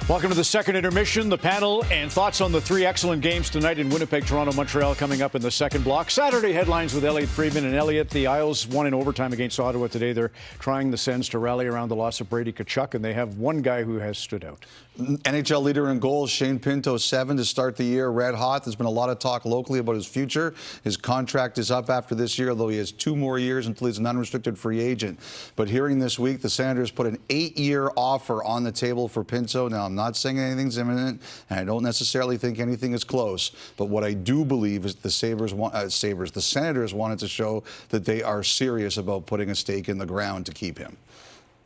Welcome to the second intermission, the panel, and thoughts on the three excellent games tonight in Winnipeg, Toronto, Montreal coming up in the second block. Saturday headlines with Elliotte Friedman and Elliotte. The Isles won in overtime against Ottawa today. They're trying the Sens to rally around the loss of Brady Tkachuk, and they have one guy who has stood out. NHL leader in goals, Shane Pinto, 7 to start the year, red hot. There's been a lot of talk locally about his future. His contract is up after this year, though he has 2 more years until he's an unrestricted free agent. But hearing this week, the Senators put an 8-year offer on the table for Pinto. Now, I'm not saying anything's imminent, and I don't necessarily think anything is close. But what I do believe is the Senators wanted to show that they are serious about putting a stake in the ground to keep him.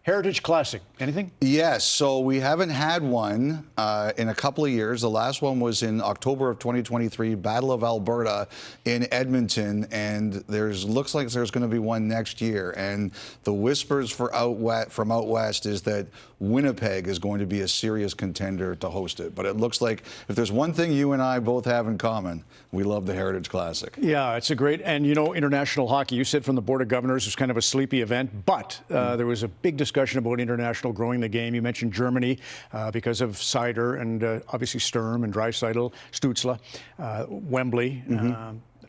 Heritage Classic, anything? Yes, so we haven't had one in a couple of years. The last one was in October of 2023, Battle of Alberta in Edmonton, and looks like there's going to be one next year. And the whispers from out west is that Winnipeg is going to be a serious contender to host it. But it looks like if there's one thing you and I both have in common, we love the Heritage Classic. Yeah, it's a great, and you know, international hockey, you said from the Board of Governors, was kind of a sleepy event, but there was a big discussion about international growing the game. You mentioned Germany because of Seider and obviously Sturm and Draisaitl, Stützle, Wembley.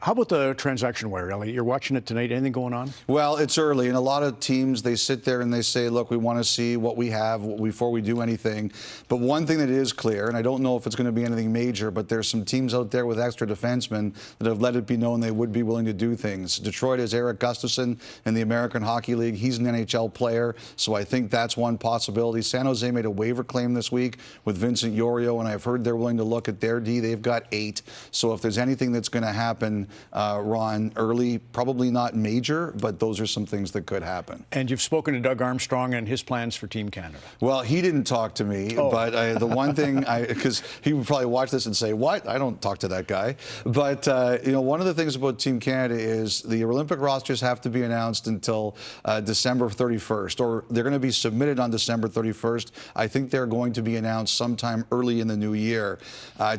How about the transaction wire, Elliot? You're watching it tonight. Anything going on? Well, it's early, and a lot of teams, they sit there and they say, look, we want to see what we have before we do anything. But one thing that is clear, and I don't know if it's going to be anything major, but there's some teams out there with extra defensemen that have let it be known they would be willing to do things. Detroit has Eric Gustafsson in the American Hockey League. He's an NHL player, so I think that's one possibility. San Jose made a waiver claim this week with Vincent Yorio, and I've heard they're willing to look at their D. They've got 8. So if there's anything that's going to happen, Ron, early, probably not major, but those are some things that could happen. And you've spoken to Doug Armstrong and his plans for Team Canada. Well, he didn't talk to me, but the one thing, because he would probably watch this and say, what? I don't talk to that guy. But, you know, one of the things about Team Canada is the Olympic rosters have to be announced until December 31st, or they're going to be submitted on December 31st. I think they're going to be announced sometime early in the new year.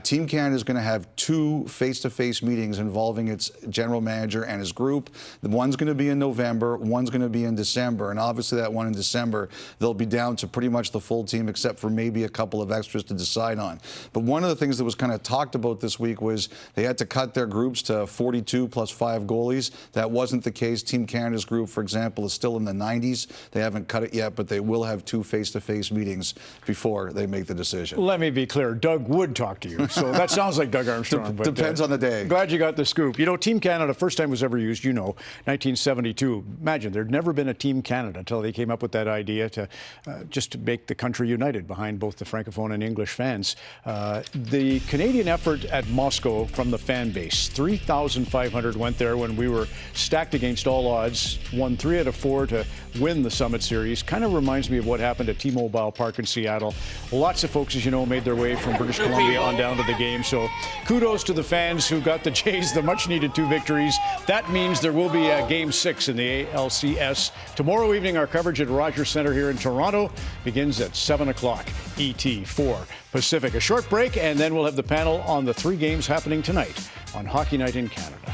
Team Canada is going to have 2 face-to-face meetings involving its general manager and his group. The one's going to be in November, one's going to be in December, and obviously that one in December, they'll be down to pretty much the full team except for maybe a couple of extras to decide on. But one of the things that was kind of talked about this week was they had to cut their groups to 42 plus 5 goalies. That wasn't the case. Team Canada's group, for example, is still in the 90s. They haven't cut it yet, but they will have 2 face-to-face meetings before they make the decision. Let me be clear. Doug would talk to you, so that sounds like Doug Armstrong. But, depends on the day. Glad you got the scoop. You know, Team Canada, first time was ever used, you know, 1972. Imagine, there'd never been a Team Canada until they came up with that idea to just to make the country united behind both the Francophone and English fans. The Canadian effort at Moscow from the fan base, 3,500 went there when we were stacked against all odds, won 3 out of 4 to win the Summit Series. Kind of reminds me of what happened at T-Mobile Park in Seattle. Lots of folks, as you know, made their way from British Columbia on down to the game. So kudos to the fans who got the Jays the much-needed 2 victories. That means there will be a Game 6 in the ALCS. Tomorrow evening, our coverage at Rogers Centre here in Toronto begins at 7 o'clock ET 4 Pacific. A short break, and then we'll have the panel on the 3 games happening tonight on Hockey Night in Canada.